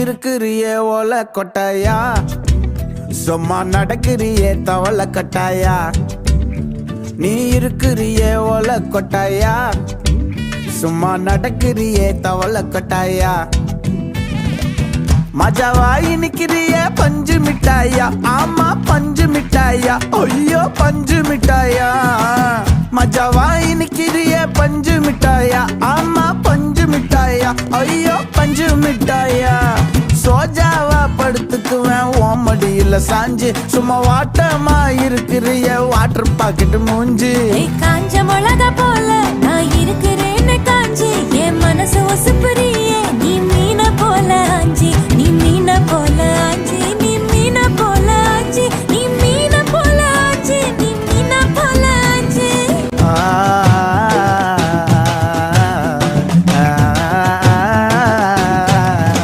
இருக்கிறியே ஓல கொட்டாயா, சும்மா நடக்கிறியே தவள கட்டாயா. நீ இருக்கிறியே ஓல கொட்டாயா, சும்மா நடக்கிறியே தவள கட்டாயா. மஜாவாய் நிக்கிறியே பஞ்சு மிட்டாயா, ஆமா பஞ்சு மிட்டாயா, ஐயோ பஞ்சு மிட்டாயா. மஜாவாய் நிக்கிறியே பஞ்சு மிட்டாயா, ஆமா பஞ்சு மிட்டாயா, ஐயோ பஞ்சு மிட்டாயா. சோஜாவா படுத்துக்குவேன் ஓமடியில சாஞ்சு, சும்மா வாட்டமா இருக்கிறிய வாட்டர் பாக்கெட் மூஞ்சி. காஞ்ச மிளகா போல நான் இருக்கிறேன்னு காஞ்சி என் மனசு